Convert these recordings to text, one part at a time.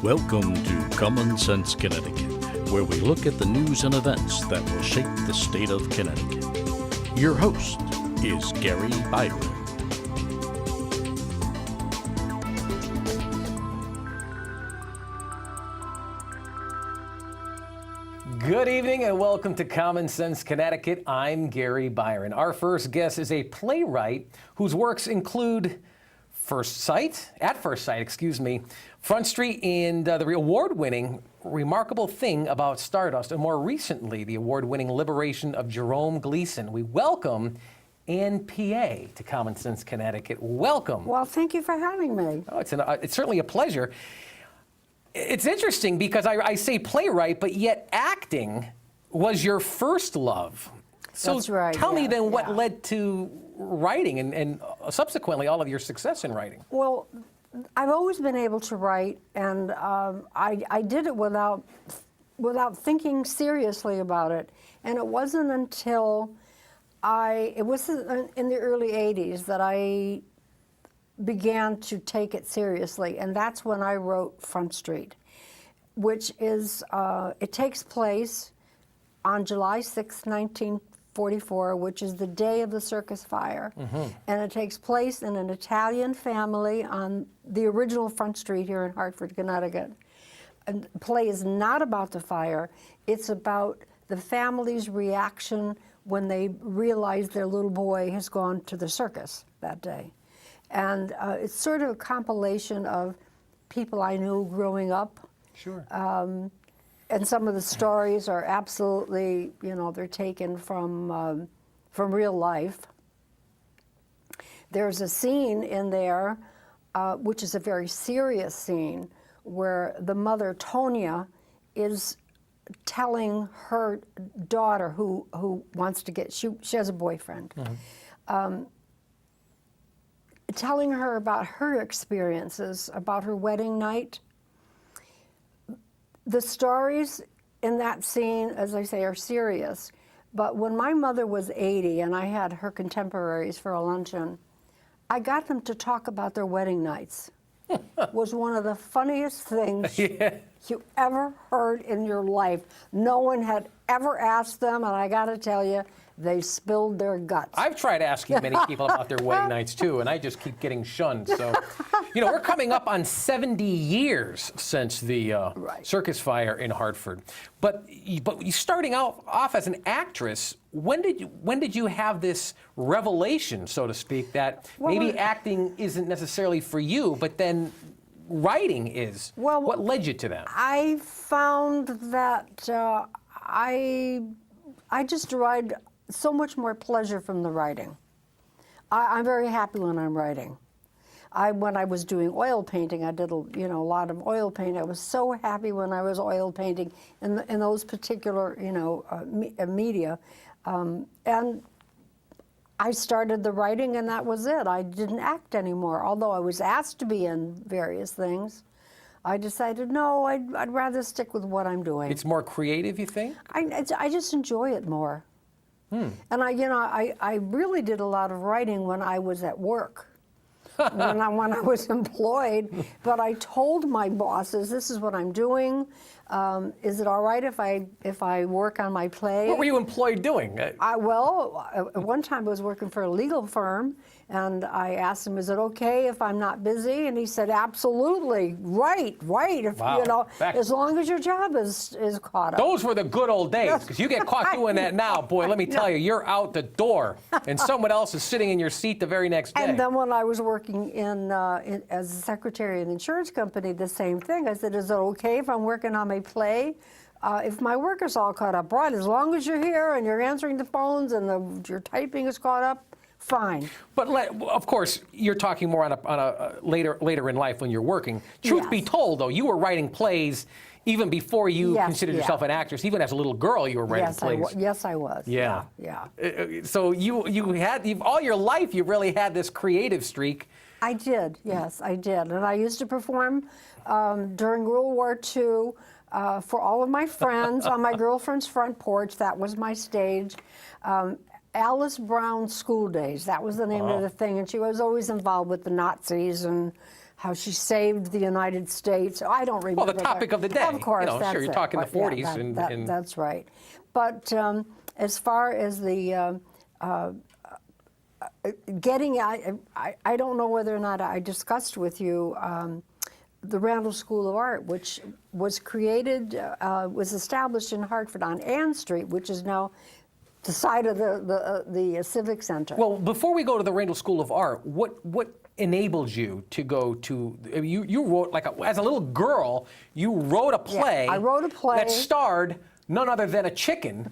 Welcome to Common Sense Connecticut, where we look at the news and events that will shape the state of Connecticut. Your host is Gary Byron. Good evening and welcome to Common Sense Connecticut. I'm Gary Byron. Our first guest is a playwright whose works include At First Sight, Front Street, and the award-winning Remarkable Thing About Stardust, and more recently, the award-winning Liberation of Jerome Gleason. We welcome Ann P.A. to Common Sense Connecticut. Welcome. Well, thank you for having me. Oh, it's certainly a pleasure. It's interesting because I say playwright, but yet acting was your first love. So That's right, tell me then what yeah. led to writing and subsequently all of your success in writing. Well, I've always been able to write, and I did it without thinking seriously about it. And it wasn't until it was in the early 80s that I began to take it seriously, and that's when I wrote Front Street, which is, it takes place on July 6, 1944, which is the day of the circus fire. Mm-hmm. And it takes place in an Italian family on the original Front Street here in Hartford, Connecticut. And the play is not about the fire, it's about the family's reaction when they realize their little boy has gone to the circus that day. And it's sort of a compilation of people I knew growing up. Sure. And some of the stories are absolutely, they're taken from real life. There's a scene in there, which is a very serious scene, where the mother, Tonya, is telling her daughter who wants to get, she has a boyfriend, mm-hmm. Telling her about her experiences, about her wedding night. The stories in that scene, as I say, are serious. But when my mother was 80 and I had her contemporaries for a luncheon, I got them to talk about their wedding nights. Was one of the funniest things you ever heard in your life. No one had ever asked them, and I got to tell you, they spilled their guts. I've tried asking many people about their wedding nights too, and I just keep getting shunned. So, we're coming up on 70 years since the circus fire in Hartford. But you starting off as an actress, when did you have this revelation, so to speak, that maybe acting isn't necessarily for you, but then writing is? Well, what led you to that? I found that I just derived so much more pleasure from the writing. I'm very happy when I'm writing. When I was doing oil painting, I did a lot of oil painting. I was so happy when I was oil painting in those particular media, and I started the writing, and that was it. I didn't act anymore, although I was asked to be in various things. I decided, no, I'd rather stick with what I'm doing. It's more creative, you think? I just enjoy it more. And I really did a lot of writing when I was at work, when I was employed. But I told my bosses, this is what I'm doing. Is it all right if I work on my play? What were you employed doing? At one time I was working for a legal firm, and I asked him, is it okay if I'm not busy? And he said, absolutely, right. If, wow. As long as your job is caught up. Those were the good old days, because you get caught doing that now, boy, let me tell you, you're out the door, and someone else is sitting in your seat the very next day. And then when I was working as a secretary in an insurance company, the same thing. I said, is it okay if I'm working on my play? If my work is all caught up, right, as long as you're here and you're answering the phones and your typing is caught up, fine. But of course, you're talking more on a later in life when you're working. Truth be told, though, you were writing plays even before you considered yourself an actress. Even as a little girl, you were writing plays. Yes, I was. Yeah. So you had all your life. You really had this creative streak. I did. Yes, I did. And I used to perform during World War II. For all of my friends on my girlfriend's front porch. That was my stage. Alice Brown's School Days, that was the name of the thing, and she was always involved with the Nazis and how she saved the United States. I don't remember. Well, the topic of the day. Of course, that's sure, you're it. talking the But, 40s. Yeah, that's right. But as far as the getting, I don't know whether or not I discussed with you the Randall School of Art, which was created, was established in Hartford on Ann Street, which is now the site of the Civic Center. Well, before we go to the Randall School of Art, what enabled you to go to? You wrote as a little girl, you wrote a play. Yeah, I wrote a play that starred none other than a chicken,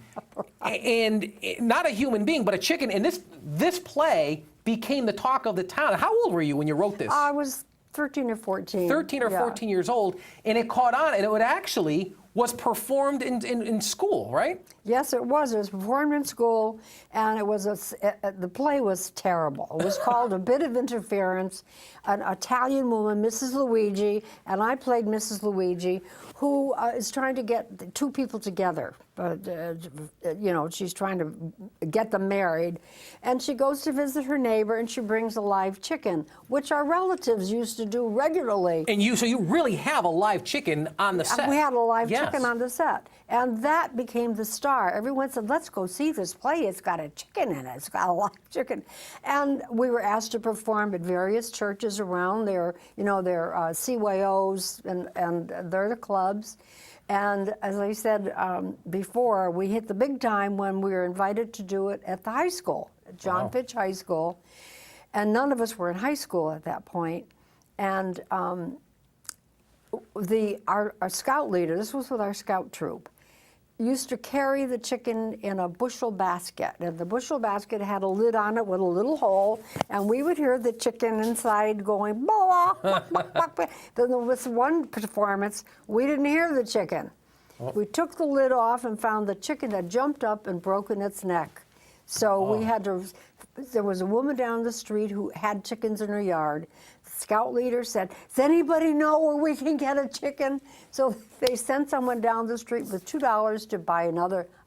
and not a human being, but a chicken. And this play became the talk of the town. How old were you when you wrote this? I was 13 or 14. 13 or 14 years old, and it caught on, and it actually was performed in school, right? Yes, it was. It was performed in school, and it was the play was terrible. It was called A Bit of Interference. An Italian woman, Mrs. Luigi, and I played Mrs. Luigi, who is trying to get the two people together. She's trying to get them married, and she goes to visit her neighbor, and she brings a live chicken, which our relatives used to do regularly. And so you really have a live chicken on the set. We had a live chicken on the set, and that became the star. Everyone said, "Let's go see this play. It's got a chicken in it. It's got a live chicken." And we were asked to perform at various churches around. They're CYOs, and they're the clubs. And as I said before, we hit the big time when we were invited to do it at the high school, John Fitch High School. And none of us were in high school at that point. And our scout leader, this was with our scout troop, used to carry the chicken in a bushel basket. And the bushel basket had a lid on it with a little hole, and we would hear the chicken inside going, blah, blah, blah, blah, blah. Then there was one performance, we didn't hear the chicken. We took the lid off and found the chicken had jumped up and broken its neck. So we had to, there was a woman down the street who had chickens in her yard. The scout leader said, "Does anybody know where we can get a chicken?" So they sent someone down the street with $2 to buy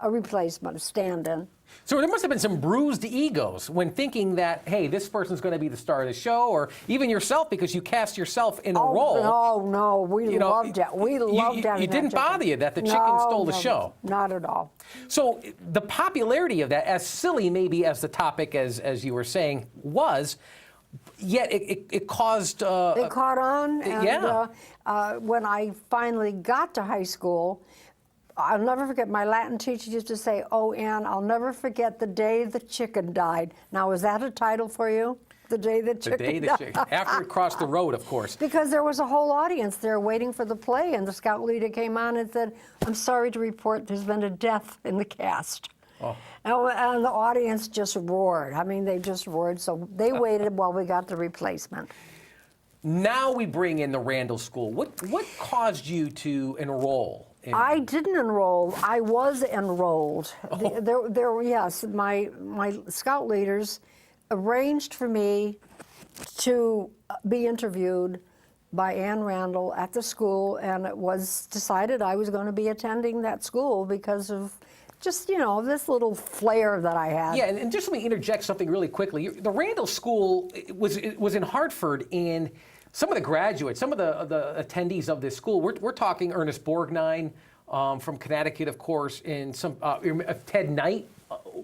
a replacement, a stand-in. So there must have been some bruised egos when thinking that, hey, this person's going to be the star of the show, or even yourself, because you cast yourself in a role. No, we loved it. We loved having it didn't bother you that the chicken stole the show? Not at all. So the popularity of that, as silly maybe as the topic, as you were saying, was, yet it caused... it caught on, and yeah. When I finally got to high school, I'll never forget, my Latin teacher used to say, "Oh, Ann, I'll never forget the day the chicken died." Now, is that a title for you? The day the chicken died? After it crossed the road, of course. Because there was a whole audience there waiting for the play, and the scout leader came on and said, "I'm sorry to report there's been a death in the cast." Oh. And the audience just roared. I mean, they just roared. So they waited while we got the replacement. Now we bring in the Randall School. What caused you to enroll? I didn't enroll. I was enrolled. Yes, my scout leaders arranged for me to be interviewed by Ann Randall at the school, and it was decided I was going to be attending that school because of just, this little flair that I had. Yeah, and just let me interject something really quickly. The Randall School was in Hartford, and some of the graduates, some of the attendees of this school, we're talking Ernest Borgnine from Connecticut, of course, and some Ted Knight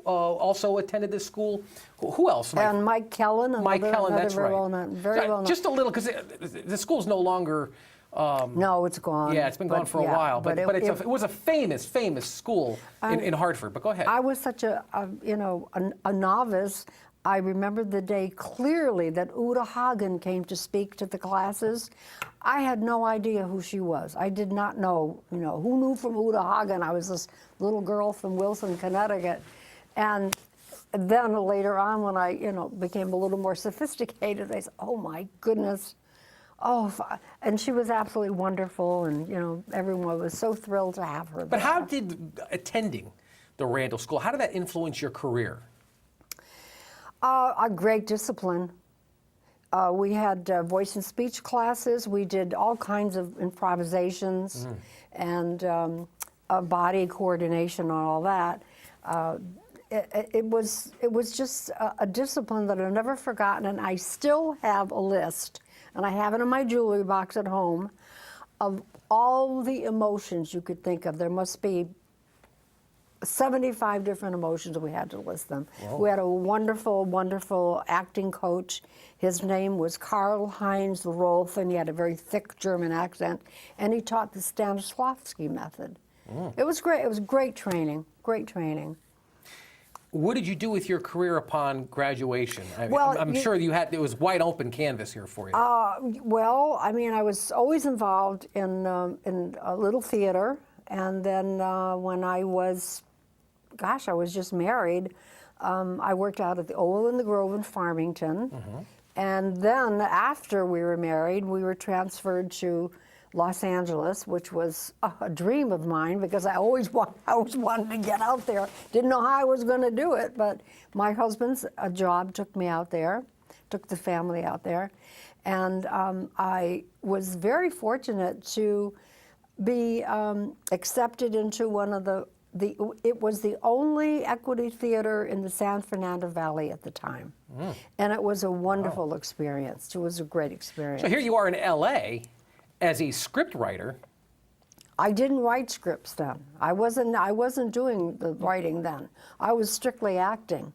also attended this school. Who else? And Mike Kellen. That's very right. Well known, very well known. Just a little, because the school's no longer... no, it's gone. Yeah, it's been gone for a while, but it was a famous school in Hartford. But go ahead. I was such a novice. I remember the day clearly that Uta Hagen came to speak to the classes. I had no idea who she was. I did not know, who knew from Uta Hagen? I was this little girl from Wilson, Connecticut. And then later on, when I, became a little more sophisticated, I said, "Oh my goodness." And she was absolutely wonderful, and, everyone was so thrilled to have her there. But how did attending the Randall School, how did that influence your career? A great discipline. We had voice and speech classes. We did all kinds of improvisations and body coordination and all that. It was just a discipline that I've never forgotten, and I still have a list and I have it in my jewelry box at home, of all the emotions you could think of. There must be 75 different emotions. We had to list them. Whoa. We had a wonderful, wonderful acting coach. His name was Karl-Heinz Rolf, and he had a very thick German accent, and he taught the Stanislavski method. It was great. It was great training, great training. What did you do with your career upon graduation? Well, I'm sure it was wide open canvas here for you. Well, I mean, I was always involved in a little theater, and then when I was, I was just married, I worked out at the Oval in the Grove in Farmington, and then after we were married, we were transferred to Los Angeles, which was a dream of mine because I always wanted to get out there. Didn't know how I was going to do it, but my husband's job took me out there, took the family out there, and I was very fortunate to be accepted into one of it was the only equity theater in the San Fernando Valley at the time. And it was a wonderful experience. It was a great experience. So here you are in LA as a script writer. I didn't write scripts then. I wasn't doing the writing then. I was strictly acting.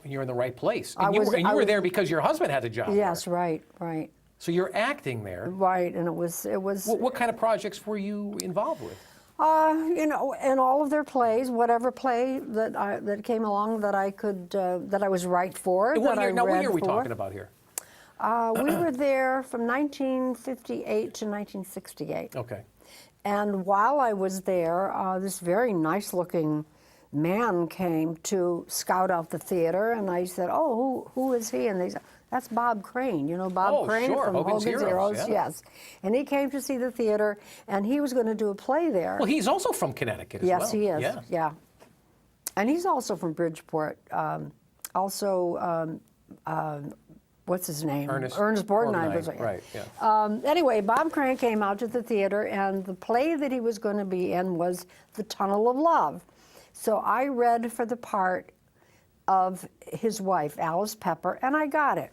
You're in the right place. And you were there because your husband had a job. Yes, there. right. So you're acting there. Right, and it was. What kind of projects were you involved with? You know, in all of their plays, whatever play that came along that I could that I was right for. What year are we talking about here? We were there from 1958 to 1968. Okay. And while I was there, this very nice-looking man came to scout out the theater, and I said, "Oh, who is he?" And they said, "That's Bob Crane. You know Bob Crane sure. from Hogan's Heroes, yeah. Yes." And he came to see the theater, and he was going to do a play there. Well, he's also from Connecticut as well. Yes, he is. Yeah. Yeah. And he's also from Bridgeport. What's his name? Ernest Borgnine. Right, yeah. Anyway, Bob Crane came out to the theater, and the play that he was going to be in was The Tunnel of Love. So I read for the part of his wife, Alice Pepper, and I got it.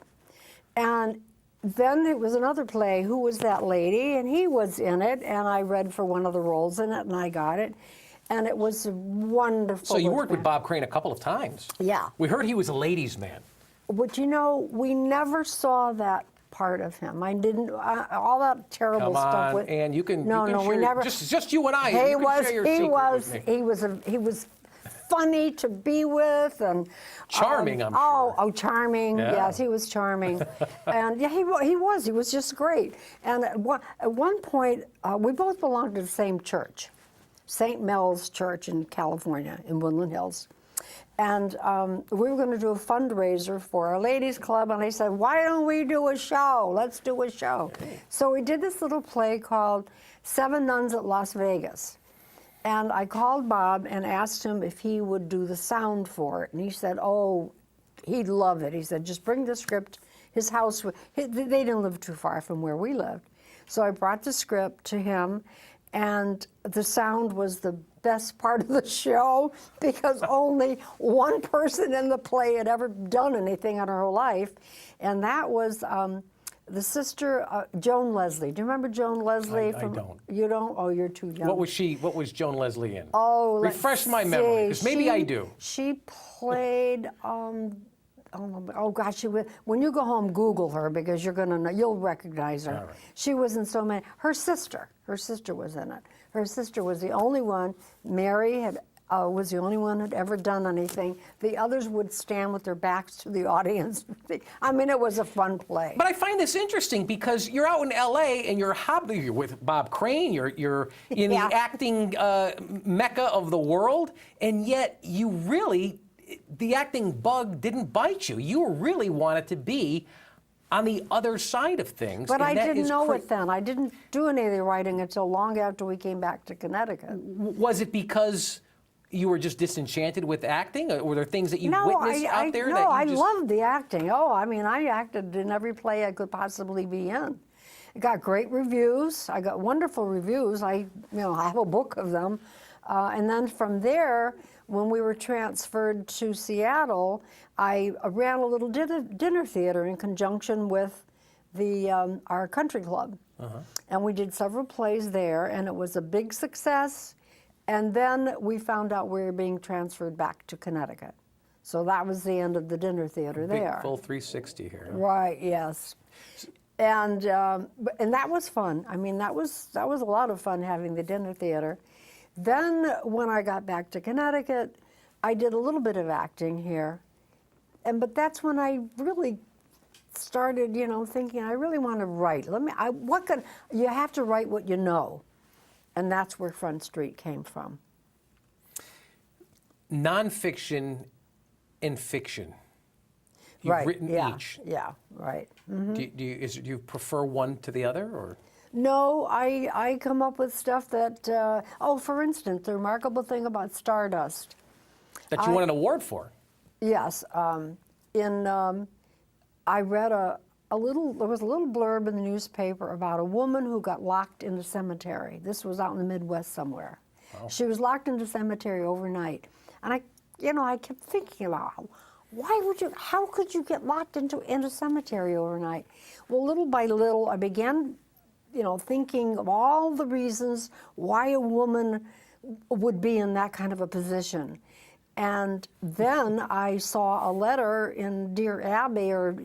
And then it was another play, Who Was That Lady? And he was in it, and I read for one of the roles in it, and I got it. And it was wonderful. So you worked with Bob Crane a couple of times. Yeah. We heard he was a ladies' man. But you know, we never saw that part of him. I didn't, all that terrible Come stuff. on, and you can No, share, we never. Just you and I. He you can share your secret with me. he was funny to be with, and charming. I'm sure. Oh, charming. Yeah. Yes, he was charming, and yeah, he was. He was just great. And at one point, we both belonged to the same church, St. Mel's Church in California, in Woodland Hills. And we were going to do a fundraiser for our ladies' club, and I said, "Why don't we do a show? Let's do a show." Okay. So we did this little play called Seven Nuns at Las Vegas. And I called Bob and asked him if he would do the sound for it. And he said, "Oh, he'd love it." He said, "Just bring the script." His house, they didn't live too far from where we lived. So I brought the script to him, and the sound was the best part of the show because only one person in the play had ever done anything in her whole life, and that was the sister, Joan Leslie. Do you remember Joan Leslie? I don't. You don't? Oh, you're too young. What was Joan Leslie in? Oh, refresh my memory, because maybe I do. She played. Oh gosh, she was. When you go home, Google her because you're gonna know. You'll recognize her. All right. She was in so many. Her sister was in it. Her sister was the only one. Mary was the only one who'd ever done anything. The others would stand with their backs to the audience. I mean, it was a fun play. But I find this interesting because you're out in L.A. and you're with Bob Crane. You're in the acting mecca of the world, and yet you really, the acting bug didn't bite you. You really wanted to be on the other side of things. But I didn't know it then. I didn't do any of the writing until long after we came back to Connecticut. Was it because you were just disenchanted with acting? Or were there things that you witnessed out there? No, I loved the acting. Oh, I mean, I acted in every play I could possibly be in. I got great reviews. I got wonderful reviews. I have a book of them. And then from there, when we were transferred to Seattle, I ran a little dinner theater in conjunction with our country club. And we did several plays there, and it was a big success. And then we found out we were being transferred back to Connecticut. So that was the end of the dinner theater there. Big full 360 here. Huh? Right, yes. And that was fun. I mean, that was a lot of fun having the dinner theater. Then when I got back to Connecticut, I did a little bit of acting here. But that's when I really started, thinking I really want to write. You have to write what you know. And that's where Front Street came from. Nonfiction and fiction. You've Right, written yeah, each. Yeah, right. Mm-hmm. Do you prefer one to the other, or? No, I come up with stuff that, for instance, the remarkable thing about Stardust. That you won an award for? Yes. I read there was a little blurb in the newspaper about a woman who got locked in a cemetery. This was out in the Midwest somewhere. Oh. She was locked in the cemetery overnight. And I kept thinking about, how could you get locked in a cemetery overnight? Well, little by little, I began, thinking of all the reasons why a woman would be in that kind of a position. And then I saw a letter in Dear Abby or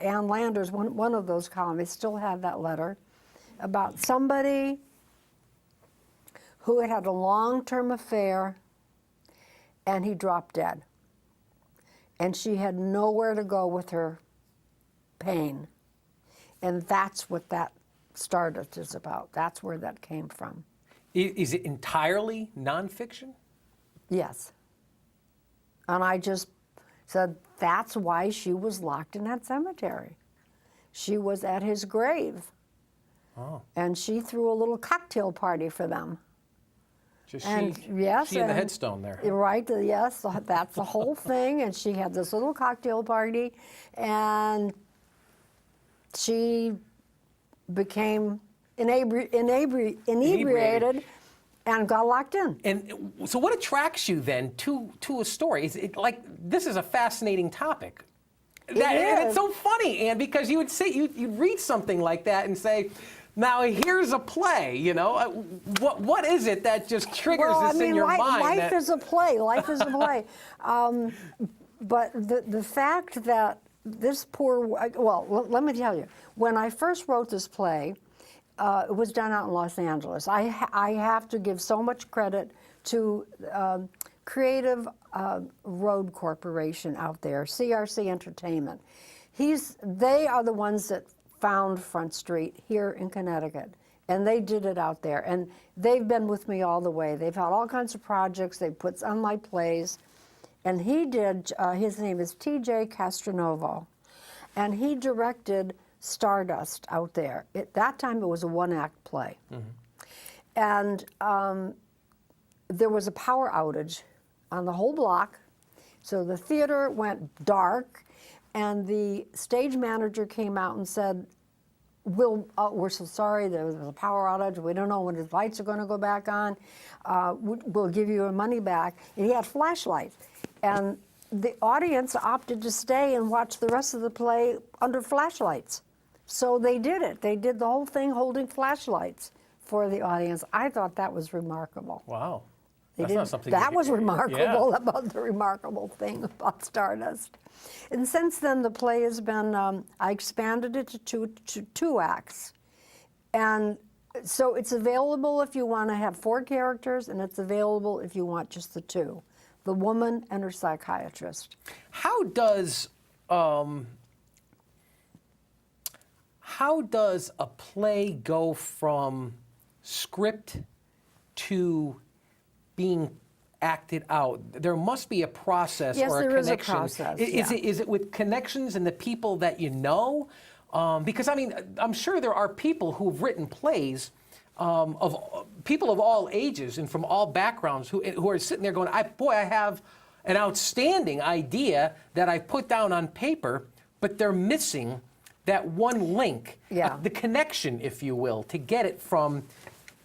Ann Landers, one of those columns, I still have that letter, about somebody who had a long-term affair and he dropped dead. And she had nowhere to go with her pain. And that's what that Stardust is about. That's where that came from. Is it entirely nonfiction? Yes. And I just said, that's why she was locked in that cemetery. She was at his grave. Oh. And she threw a little cocktail party for them. Just she and the headstone there. Right, yes, that's the whole thing. And she had this little cocktail party, and she became inebriated and got locked in. And so what attracts you then to a story? Is it like, this is a fascinating topic. And it's so funny, Ann, because you would say, you'd read something like that and say, now here's a play, what is it that just triggers this in your mind? Life is a play, life is a play. But the fact that this let me tell you, when I first wrote this play, it was done out in Los Angeles. I have to give so much credit to Creative Road Corporation out there, CRC Entertainment. They are the ones that found Front Street here in Connecticut, and they did it out there. And they've been with me all the way. They've had all kinds of projects. They've put on my plays. And he did, his name is TJ Castronovo, and he directed Stardust out there. At that time, it was a one-act play. Mm-hmm. And there was a power outage on the whole block, so the theater went dark, and the stage manager came out and said, we're so sorry, there was a power outage, we don't know when the lights are going to go back on, we'll give you your money back. And he had flashlights, and the audience opted to stay and watch the rest of the play under flashlights. So they did it. They did the whole thing holding flashlights for the audience. I thought that was remarkable. Wow. That's not something that was remarkable about the remarkable thing about Stardust. And since then, the play has been, I expanded it to two acts. And so it's available if you want to have 4 characters, and it's available if you want just the 2, the woman and her psychiatrist. How does a play go from script to being acted out? There must be a process or a connection. Yes, there is a process. Is it with connections and the people that you know? Because I mean, I'm sure there are people who've written plays of people of all ages and from all backgrounds who are sitting there going, I have an outstanding idea that I put down on paper, but they're missing that one link, the connection, if you will, to get it from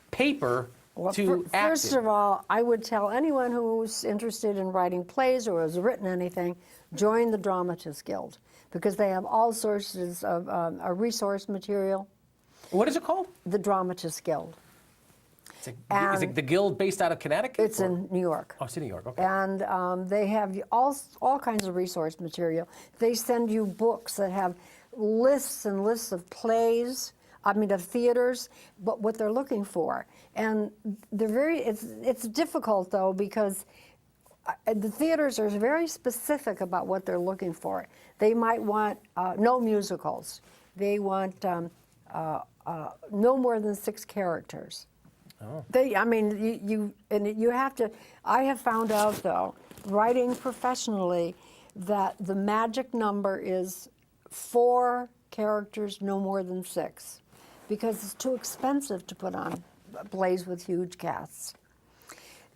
paper to acting. First of all, I would tell anyone who's interested in writing plays or has written anything, join the Dramatists Guild. because they have all sources of resource material. What is it called? The Dramatists Guild. Is it the guild based out of Connecticut? It's in New York. Oh, it's in New York, okay. And they have all kinds of resource material. They send you books that have lists and lists of plays, of theaters, but what they're looking for. And it's difficult though, because the theaters are very specific about what they're looking for. They might want no musicals. They want no more than 6 characters. Oh. You have to. I have found out though, writing professionally, that the magic number is 4 characters, no more than 6, because it's too expensive to put on plays with huge casts.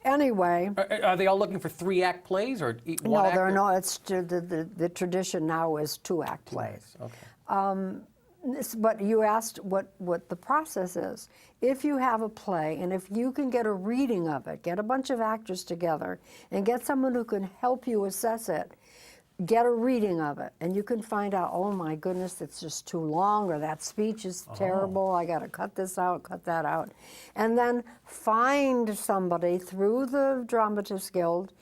Anyway. Are they all looking for 3-act plays or one act? No, they're not. It's the tradition now is 2-act plays. Okay. But you asked what the process is. If you have a play, and if you can get a reading of it, get a bunch of actors together, and get someone who can help you assess it, get a reading of it, and you can find out, oh my goodness, it's just too long, or that speech is terrible, I got to cut this out, cut that out. And then find somebody through the Dramatists Guild,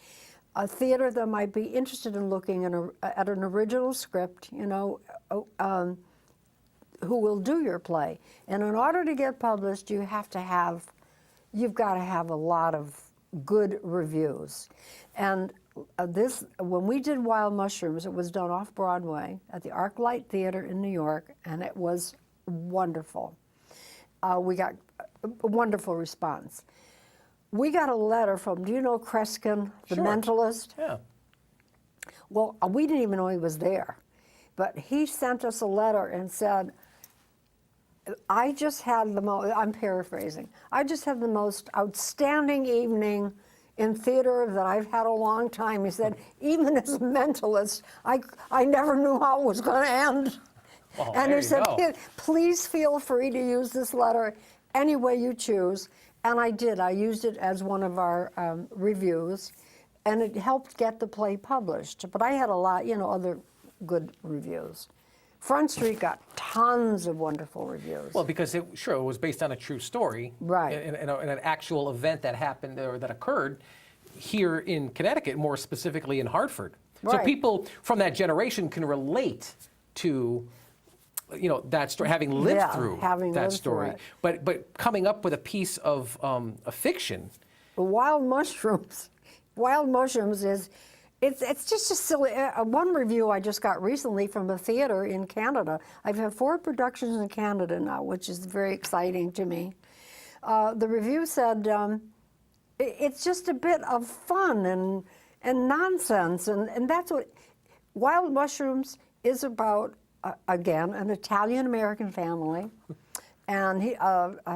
a theater that might be interested in looking at an original script, who will do your play. And in order to get published, you've got to have a lot of good reviews. And when we did Wild Mushrooms, it was done off Broadway at the ArcLight Theater in New York, and it was wonderful. We got a wonderful response. We got a letter from, do you know Kreskin, the mentalist? Yeah. Well, we didn't even know he was there, but he sent us a letter and said, I just had I'm paraphrasing, I just had the most outstanding evening in theater that I've had a long time. He said, even as a mentalist, I never knew how it was going to end. Oh, and he said, go. please feel free to use this letter any way you choose. And I did. I used it as one of our reviews, and it helped get the play published. But I had a lot, other good reviews. Front Street got tons of wonderful reviews. Well, because it was based on a true story, right? In an actual event that happened or that occurred here in Connecticut, more specifically in Hartford. Right. So people from that generation can relate to, that story, having lived through that story. But coming up with a piece of a fiction. Wild Mushrooms is. It's just a silly, one review I just got recently from a theater in Canada. I've had 4 productions in Canada now, which is very exciting to me. The review said, it's just a bit of fun and nonsense, and that's what Wild Mushrooms is about, again, an Italian-American family. And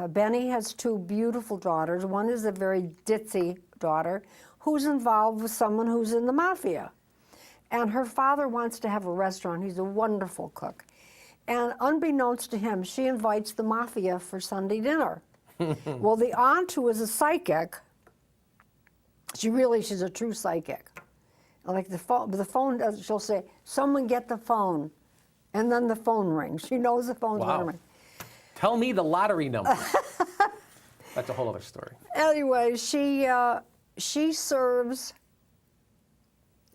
Benny has 2 beautiful daughters. One is a very ditzy daughter who's involved with someone who's in the mafia. And her father wants to have a restaurant. He's a wonderful cook. And unbeknownst to him, she invites the mafia for Sunday dinner. Well, the aunt, who is a psychic, she's a true psychic. Like the phone, she'll say, someone get the phone. And then the phone rings. She knows the phone's going to ring. Tell me the lottery number. That's a whole other story. Anyway, she serves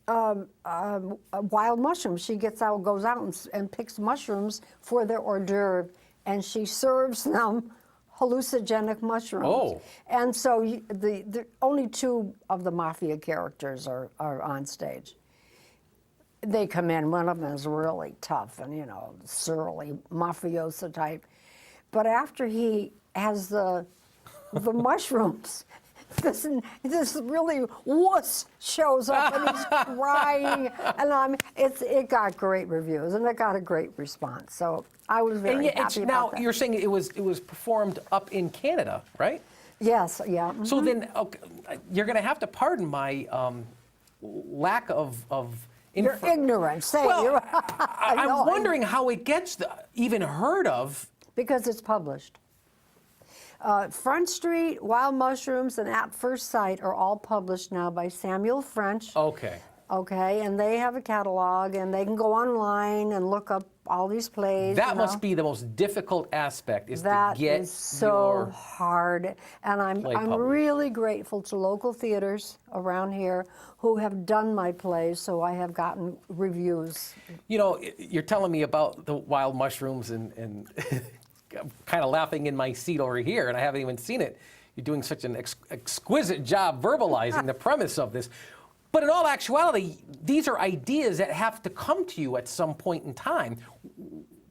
wild mushrooms. She goes out and picks mushrooms for their hors d'oeuvre, and she serves them hallucinogenic mushrooms. Oh. And so the only 2 of the mafia characters are on stage. They come in, one of them is really tough and, surly, mafioso type. But after he has the mushrooms, this really wuss shows up and he's crying, and it got great reviews and it got a great response. So I was very happy about that. Now you're saying it was performed up in Canada, right? Yes, yeah. Mm-hmm. So then you're going to have to pardon my lack of your ignorance. I'm wondering how it gets even heard of. Because it's published. Front Street, Wild Mushrooms, and At First Sight are all published now by Samuel French. Okay. Okay, and they have a catalog, and they can go online and look up all these plays. That must be the most difficult aspect, is That to get is so your hard, and I'm published. really grateful to local theaters around here who have done my plays, so I have gotten reviews. You know, you're telling me about the wild mushrooms, and I'm kind of laughing in my seat over here, and I haven't even seen it. You're doing such an exquisite job verbalizing the premise of this. But in all actuality, these are ideas that have to come to you at some point in time.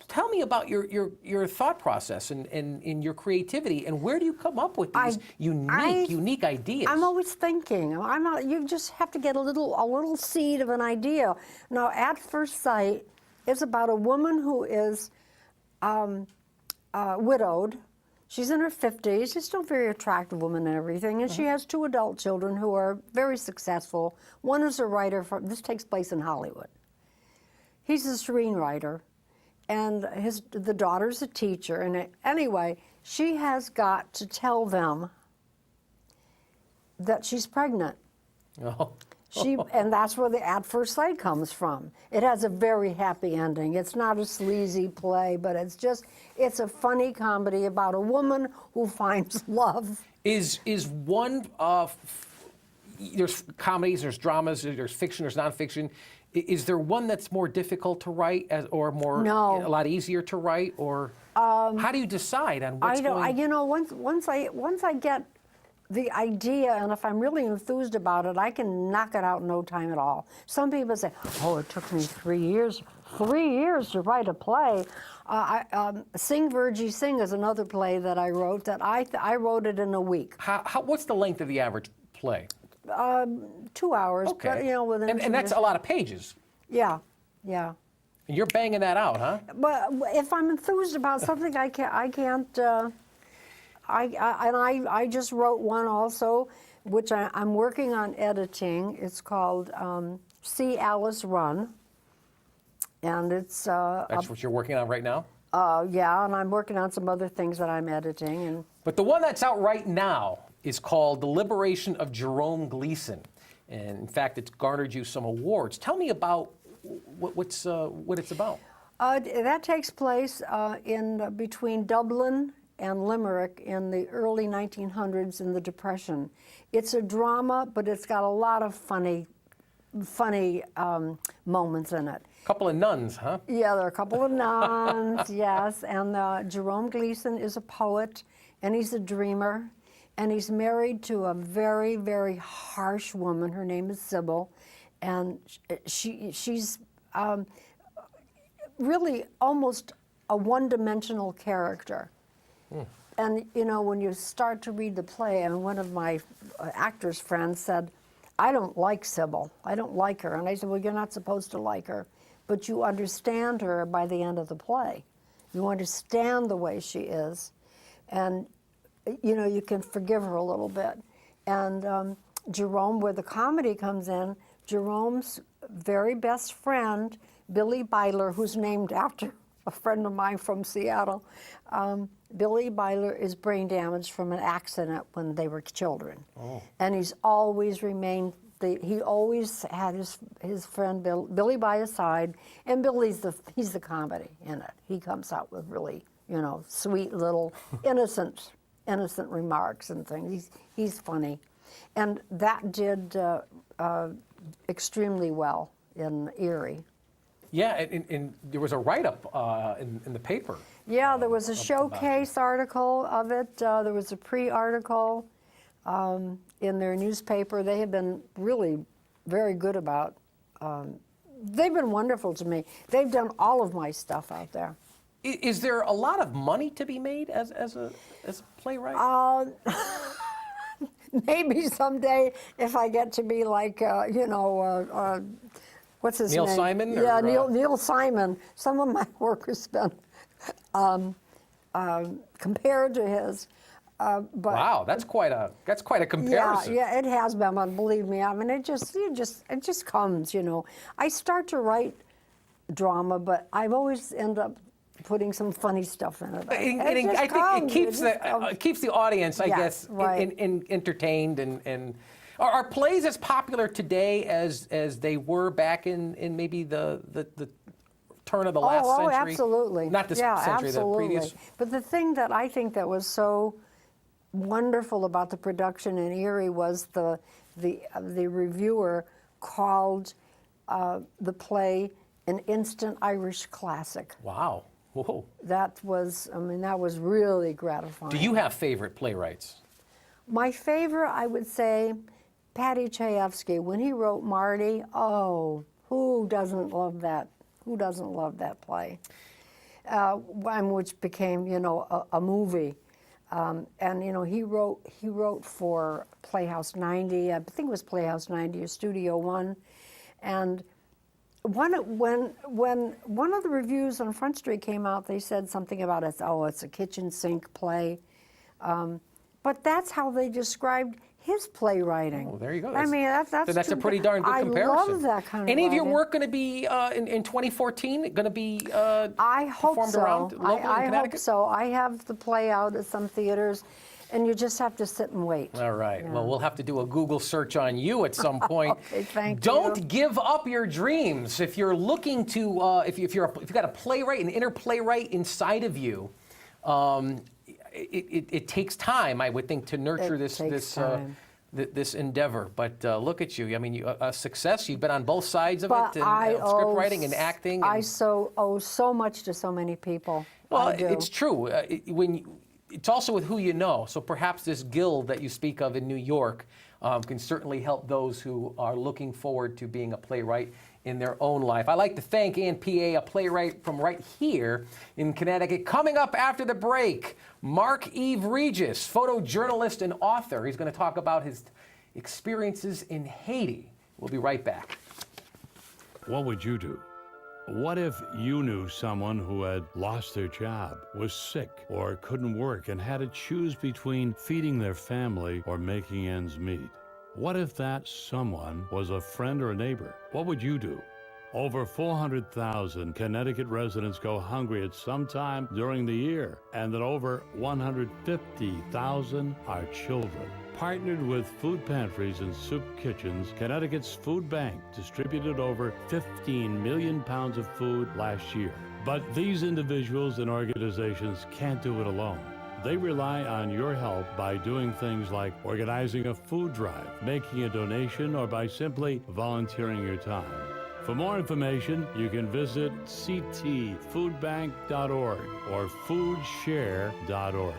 Tell me about your thought process and your creativity, and where do you come up with these unique ideas? I'm always thinking. You just have to get a little seed of an idea. Now, At First Sight is about a woman who is widowed. She's in her 50s. She's still a very attractive woman and everything, and she has 2 adult children who are very successful. One is a writer. This takes place in Hollywood. He's a screenwriter, and the daughter's a teacher. And anyway, she has got to tell them that she's pregnant. Oh. And that's where the At First Sight comes from. It has a very happy ending. It's not a sleazy play, but it's a funny comedy about a woman who finds love. Is one there's comedies, there's dramas, there's fiction, there's nonfiction. Is there one that's more difficult to write, or more No. a lot easier to write, or how do you decide on what's going? You know, once I get the idea, and if I'm really enthused about it, I can knock it out in no time at all. Some people say, "Oh, it took me 3 years." 3 years to write a play. Sing Virgie Sing is another play that I wrote. That I wrote it in a week. What's the length of the average play? 2 hours. Okay. But, you know, and that's a lot of pages. Yeah, yeah. And you're banging that out, huh? But if I'm enthused about something, I can't. I just wrote one also, which I'm working on editing. It's called See Alice Run, and it's. That's what you're working on right now? Yeah, and I'm working on some other things that I'm editing. But the one that's out right now is called The Liberation of Jerome Gleason. And in fact, it's garnered you some awards. Tell me about what it's about. That takes place between Dublin and Limerick in the early 1900s in the Depression. It's a drama, but it's got a lot of funny moments in it. A couple of nuns, huh? Yeah, there are a couple of nuns, yes. And Jerome Gleason is a poet, and he's a dreamer, and he's married to a very, very harsh woman. Her name is Sybil, and she's really almost a one-dimensional character. And, you know, when you start to read the play, and one of my actors' friends said, "I don't like Sybil. I don't like her." And I said, "Well, you're not supposed to like her, but you understand her by the end of the play. You understand the way she is, and, you know, you can forgive her a little bit." And Jerome, where the comedy comes in, Jerome's very best friend, Billy Beiler, who's named after a friend of mine from Seattle, Billy Beiler is brain damaged from an accident when they were children. Oh. And he's always remained, he always had his friend Billy by his side, and he's the comedy in it. He comes out with really, you know, sweet little innocent remarks and things. He's funny. And that did extremely well in Erie. Yeah, and there was a write-up in the paper. Yeah, there was a showcase article of it. There was a pre-article in their newspaper. They have been really very good about. They've been wonderful to me. They've done all of my stuff out there. Is there a lot of money to be made as a playwright? Maybe someday if I get to be like you know. What's his name? Neil Simon? Yeah, Neil Simon. Some of my work has been compared to his. But wow, that's quite a comparison. Yeah, it has been. But believe me, I mean, it just comes. You know, I start to write drama, but I've always end up putting some funny stuff in it. I think it keeps the audience, I guess, right. entertained and Are plays as popular today as they were back in maybe the turn of the last century? Oh, absolutely. Not this century, absolutely. the previous. But the thing that I think that was so wonderful about the production in Erie was the reviewer called the play an instant Irish classic. Wow. Whoa. That was really gratifying. Do you have favorite playwrights? My favorite, I would say, Patty Chayefsky. When he wrote Marty, oh, who doesn't love that? Who doesn't love that play? Which became, a movie. And he wrote for Playhouse 90. I think it was Playhouse 90 or Studio One, and when one of the reviews on Front Street came out, they said something about it's a kitchen sink play, but that's how they described his playwriting. Oh, there you go. I mean, that's a pretty darn good comparison. I love that kind of Any of your writing. work going to be in 2014? Going to be I hope performed so. around locally in I hope Connecticut? so. I have the play out at some theaters, and you just have to sit and wait. All right. Yeah. Well, we'll have to do a Google search on you at some point. Okay, thank Don't you. give up your dreams. If you're looking to, if you've got a playwright, an inner playwright inside of you, it takes time, I would think, to nurture this endeavor. But look at you. I mean, a success. You've been on both sides of But it, and script writing and acting. I owe so much to so many people. Well, I do. it's true. It's also with who you know. So perhaps this guild that you speak of in New York can certainly help those who are looking forward to being a playwright in their own life. I'd like to thank Ann P.A., a playwright from right here in Connecticut. Coming up after the break, Marc-Yves Regis, photojournalist and author. He's going to talk about his experiences in Haiti. We'll be right back. What would you do? What if you knew someone who had lost their job, was sick, or couldn't work and had to choose between feeding their family or making ends meet? What if that someone was a friend or a neighbor? What would you do? Over 400,000 Connecticut residents go hungry at some time during the year, and that over 150,000 are children. Partnered with food pantries and soup kitchens, Connecticut's Food Bank distributed over 15 million pounds of food last year. But these individuals and organizations can't do it alone. They rely on your help by doing things like organizing a food drive, making a donation, or by simply volunteering your time. For more information, you can visit ctfoodbank.org or foodshare.org.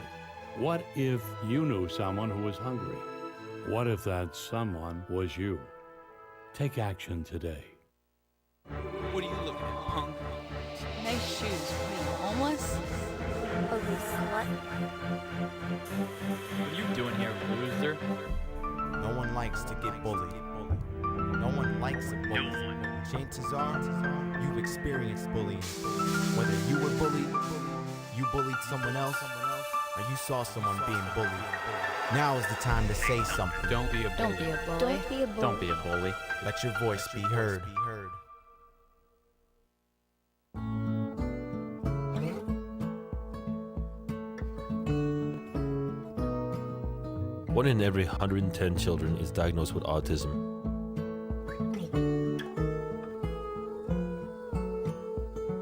What if you knew someone who was hungry? What if that someone was you? Take action today. What are you looking at, punk? Nice shoes. What are you, homeless? Ugly slut. What are you doing here, loser? No one likes to get bullied. No one likes a bully. Chances are, you've experienced bullying. Whether you were bullied, you bullied someone else, or you saw someone being bullied. Now is the time to say something. Don't be a bully. Don't be a bully. Don't be a bully. Don't be a bully. Let your voice be heard. One in every 110 children is diagnosed with autism.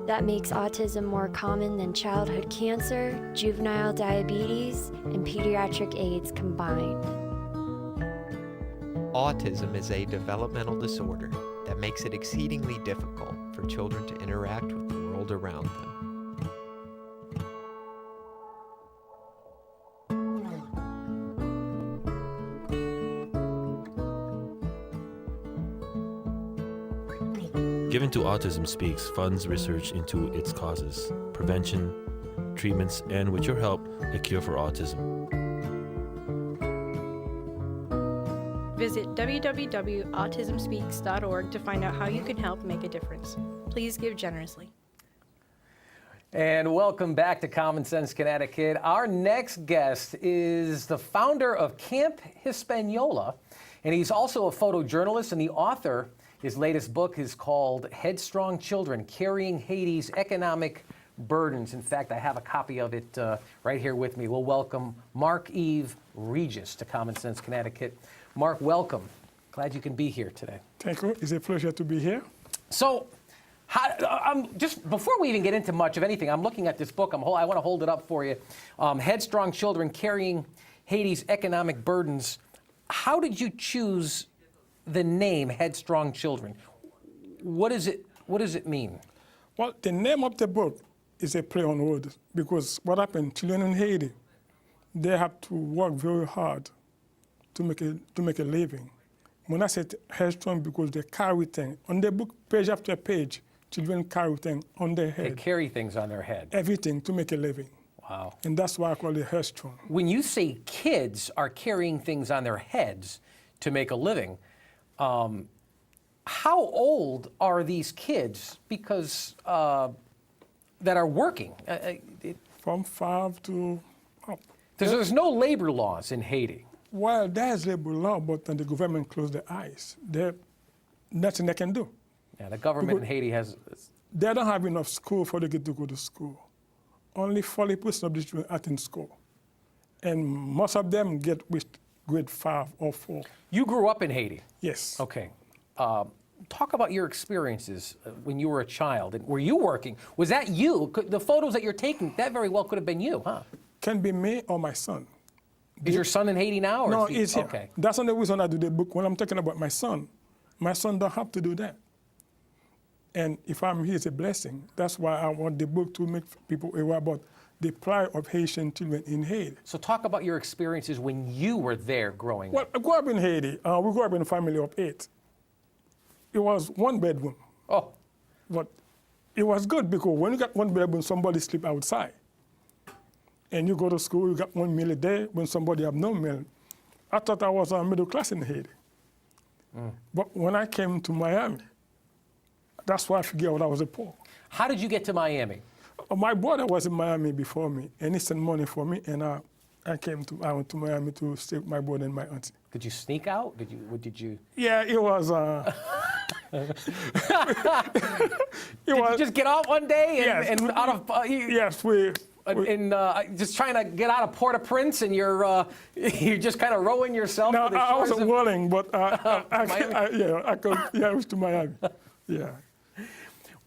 That makes autism more common than childhood cancer, juvenile diabetes, and pediatric AIDS combined. Autism is a developmental disorder that makes it exceedingly difficult for children to interact with the world around them. Given to Autism Speaks funds research into its causes, prevention, treatments, and with your help, a cure for autism. Visit www.autismspeaks.org to find out how you can help make a difference. Please give generously. And welcome back to Common Sense Connecticut. Our next guest is the founder of Camp Hispaniola, and he's also a photojournalist and the author. His latest book is called Headstrong Children, Carrying Haiti's Economic burdens. In fact, I have a copy of it right here with me. We'll welcome Marc-Yves Regis to Common Sense Connecticut. Marc, welcome. Glad you can be here today. Thank you. It's a pleasure to be here. So, just before we even get into much of anything, I'm looking at this book. I want to hold it up for you. Headstrong Children Carrying Haiti's Economic Burdens. How did you choose the name Headstrong Children? What does it mean? Well, the name of the book is a play on words, because what happened, children in Haiti, they have to work very hard to make a living. When I said headstrong, because they carry things. On the book, page after page, children carry things on their head. They carry things on their head. Everything to make a living. Wow. And that's why I call it headstrong. When you say kids are carrying things on their heads to make a living, how old are these kids? Because that are working. From 5 to up. There's no labor laws in Haiti. Well, there's labor law, but then the government closed their eyes. There's nothing they can do. Yeah, the government in Haiti has... They don't have enough school for the kids to go to school. Only 40% of the children are in school. And most of them get with grade 5 or 4. You grew up in Haiti? Yes. Okay. Talk about your experiences when you were a child. And were you working? Was that you? The photos that you're taking, that very well could have been you, huh? Can be me or my son. Is your son in Haiti now? Or no, is he, he's here. Okay. That's the reason I do the book. When I'm talking about my son don't have to do that. And if I'm here, it's a blessing. That's why I want the book to make people aware about the plight of Haitian children in Haiti. So talk about your experiences when you were there growing up. Well, I grew up in Haiti. We grew up in a family of 8. It was 1 bedroom. Oh. But it was good because when you got 1 bedroom, somebody sleep outside. And you go to school, you got 1 meal a day. When somebody have no meal, I thought I was middle class in Haiti. But when I came to Miami, that's why I figured out I was a poor. How did you get to Miami? My brother was in Miami before me, and he sent money for me, and I went to Miami to stay with my brother and my auntie. Did you sneak out? Did you? Yeah, it was. Did you just get out one day and out of? Yes, just trying to get out of Port-au-Prince, and you're just kind of rowing yourself. No, to the I shores wasn't of willing, but I was to Miami. Yeah.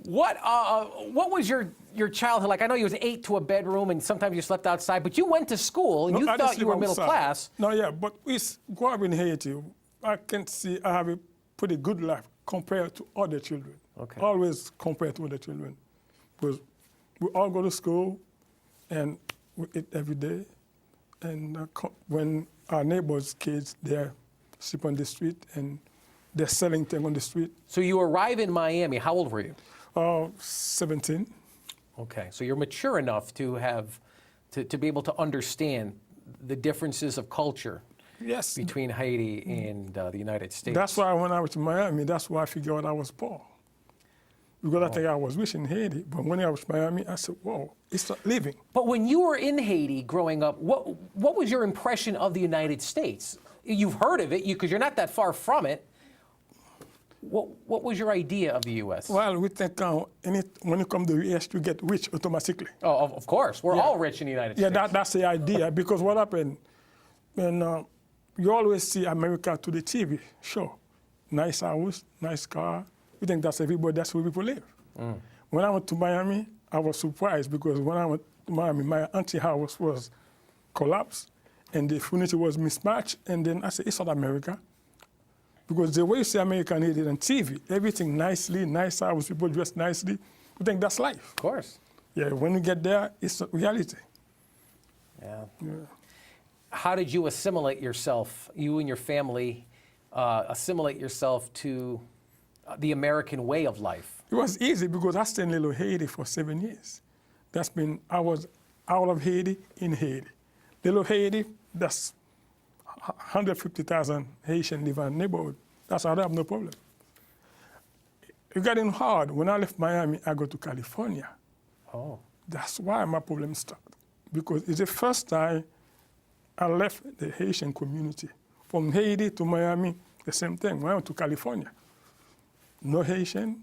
What was your childhood like? I know you was 8 to a bedroom, and sometimes you slept outside, but you went to school, and you thought you were middle class. No, yeah, but we grew up in Haiti. I can see I have a pretty good life compared to other children. Okay. Always compared to other children. Because we all go to school, and we eat every day. And when our neighbors' kids, they sleep on the street, and they're selling things on the street. So you arrive in Miami. How old were you? 17. Okay, so you're mature enough to have to be able to understand the differences of culture between Haiti and the United States. That's why when I was in Miami, that's why I figured out I was poor. Because I think I was rich in Haiti, but when I was in Miami, I said, whoa, it's not living. But when you were in Haiti growing up, what was your impression of the United States? You've heard of it because you're not that far from it. What was your idea of the U.S.? Well, we think when you come to the U.S., you get rich automatically. Oh, of course. We're all rich in the United States. Yeah, that's the idea. Because what happened, when you always see America to the TV show. Nice house, nice car. You think that's everybody, that's where people live. When I went to Miami, I was surprised because when I went to Miami, my auntie house was collapsed and the furniture was mismatched. And then I said, it's not America. Because the way you see American Haiti on TV, everything nicely, nice house, people dressed nicely, you think that's life. Of course. Yeah, when you get there, it's reality. Yeah. How did you assimilate yourself, you and your family, assimilate yourself to the American way of life? It was easy because I stayed in Little Haiti for 7 years. I was out of Haiti, in Haiti. Little Haiti, that's 150,000 Haitians live in a neighborhood. That's why I don't have no problem. It got in hard. When I left Miami, I go to California. Oh. That's why my problem started. Because it's the first time I left the Haitian community. From Haiti to Miami, the same thing. When I went to California, no Haitian,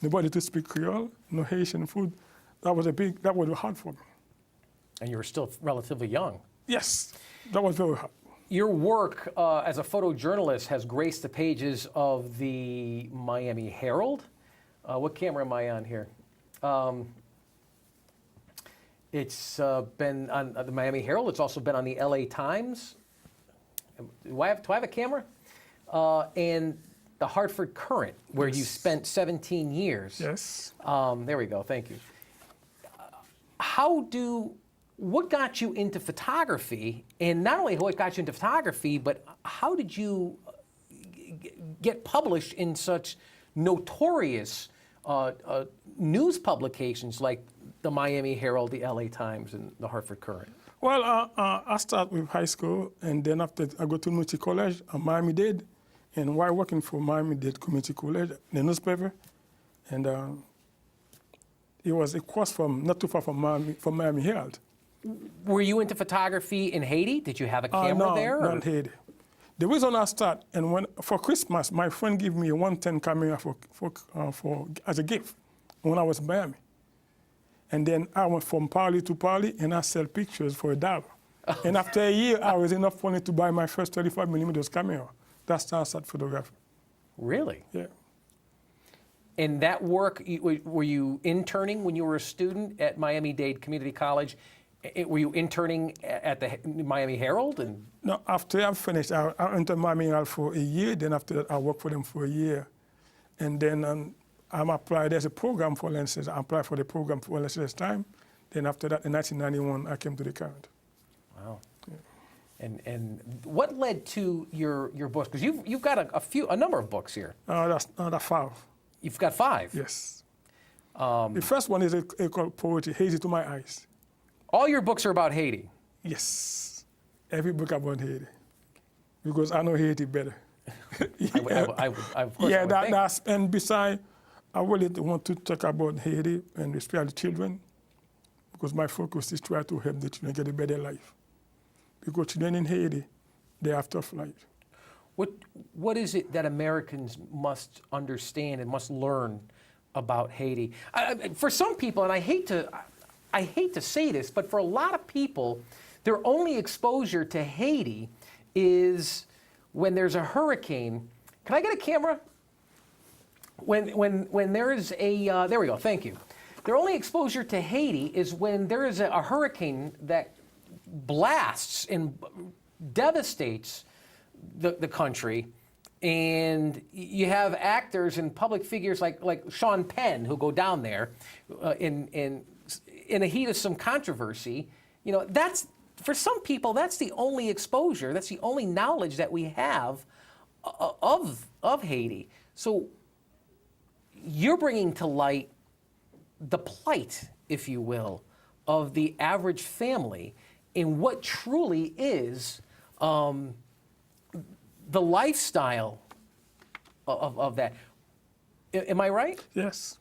nobody to speak Creole, no Haitian food. that was hard for me. And you were still relatively young. Yes, that was very hard. Your work as a photojournalist has graced the pages of the Miami Herald. What camera am I on here? It's been on the Miami Herald. It's also been on the LA Times. Do I have a camera? And the Hartford Current, where you spent 17 years. Yes. There we go. Thank you. What got you into photography? And not only what got you into photography, but how did you get published in such notorious news publications like the Miami Herald, the LA Times, and the Hartford Current? Well, I started with high school, and then after I go to Community College, Miami-Dade, and while working for Miami-Dade Community College, the newspaper, and it was a course from not too far from Miami Herald. Were you into photography in Haiti? Did you have a camera there? No, not Haiti. The reason I started, and for Christmas, my friend gave me a 110 camera as a gift when I was in Miami. And then I went from party to party, and I sell pictures for $1. And after a year, I was enough money to buy my first 35mm camera. That's how I started photography. Really? Yeah. And that work, were you interning when you were a student at Miami-Dade Community College? Were you interning at the Miami Herald? No, after I finished, I entered Miami Herald for a year. Then after that, I worked for them for a year. And then I applied as a program for lenses. I applied for the program for lenses time. Then after that, in 1991, I came to the Current. Wow. Yeah. And what led to your books? Because you've got a number of books here. That's 5. You've got 5? Yes. The first one is called Poetry, Haiti to My Eyes. All your books are about Haiti? Yes. Every book about Haiti. Because I know Haiti better. And besides, I really want to talk about Haiti and especially children, because my focus is try to help the children get a better life. Because children in Haiti, they have tough life. What is it that Americans must understand and must learn about Haiti? For some people, and I hate to say this, but for a lot of people, their only exposure to Haiti is when there's a hurricane. Can I get a camera? When there is a, there we go, thank you. Their only exposure to Haiti is when there is a hurricane that blasts and devastates the country, and you have actors and public figures like Sean Penn who go down there in a heat of some controversy. You know, that's, for some people, that's the only exposure, that's the only knowledge that we have of Haiti. So you're bringing to light the plight, if you will, of the average family in what truly is the lifestyle of that. Am I right? Yes.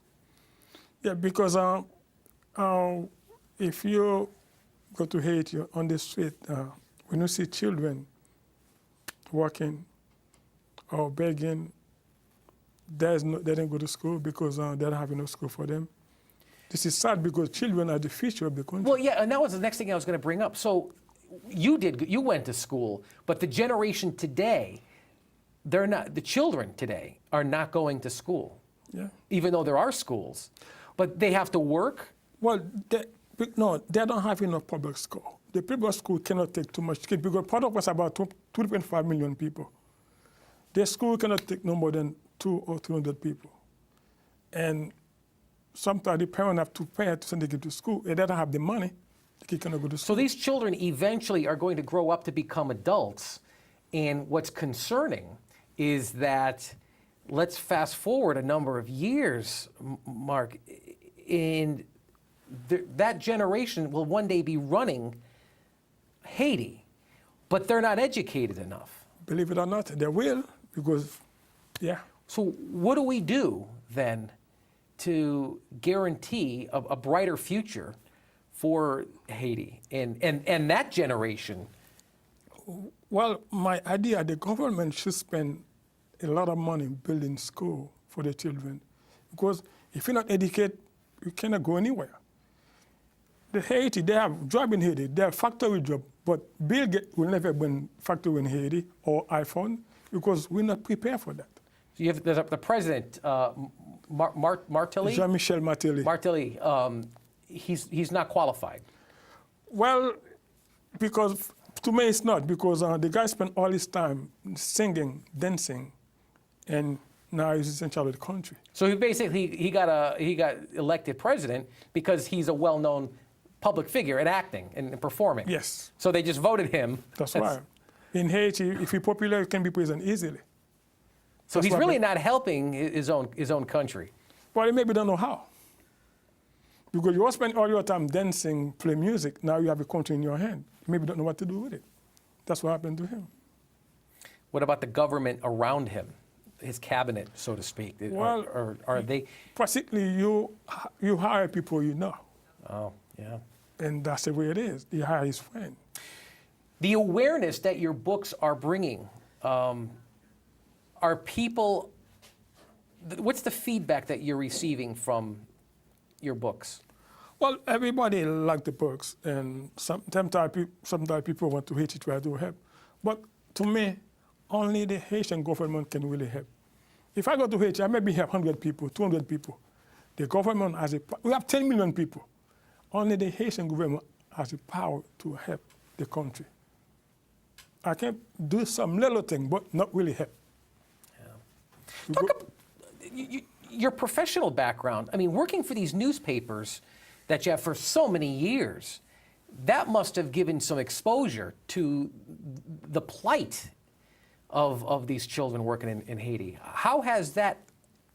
Yeah, because if you go to Haiti on the street, when you see children walking or begging, they didn't go to school because they don't have enough school for them. This is sad because children are the future of the country. Well, yeah, and that was the next thing I was going to bring up. So you went to school, but the generation today, they're not, the children today are not going to school. Yeah. Even though there are schools, but they have to work. Well, they don't have enough public school. The public school cannot take too much kids because part of us about 2.5 million people. The school cannot take no more than 200 or 300 people. And sometimes the parents have to pay to send the kid to school. They don't have the money. The kid cannot go to school. So these children eventually are going to grow up to become adults. And what's concerning is that, let's fast forward a number of years, Mark, and that generation will one day be running Haiti, but they're not educated enough. Believe it or not, they will, because, yeah. So what do we do then to guarantee a brighter future for Haiti and that generation? Well, my idea, the government should spend a lot of money building school for the children. Because if you're not educated, you cannot go anywhere. The Haiti, they have job in Haiti. They have factory job, but Bill Gates will never bring factory in Haiti or iPhone because we're not prepared for that. So you have the president, Martelly? Jean-Michel Martelly. Martelly, he's not qualified. Well, because to me it's not, because the guy spent all his time singing, dancing, and now he's in charge of the country. So he got elected president because he's a well-known public figure in acting and performing. Yes. So they just voted him. That's right. In Haiti, if you're popular, you can be president easily. So he's really not helping his own country. Well, he maybe don't know how. Because you all spend all your time dancing, play music, now you have a country in your hand. You maybe don't know what to do with it. That's what happened to him. What about the government around him, his cabinet, so to speak? Well, are they? Basically, you hire people you know. Oh, yeah. And that's the way it is. You hire his friend. The awareness that your books are bringing, are people, what's the feedback that you're receiving from your books? Well, everybody likes the books, and sometimes people want to Haiti try to help. But to me, only the Haitian government can really help. If I go to Haiti, I maybe have 100 people, 200 people. The government has we have 10 million people. Only the Haitian government has the power to help the country. I can do some little thing, but not really help. Yeah. Talk about your professional background. I mean, working for these newspapers that you have for so many years, that must have given some exposure to the plight of these children working in Haiti. How has that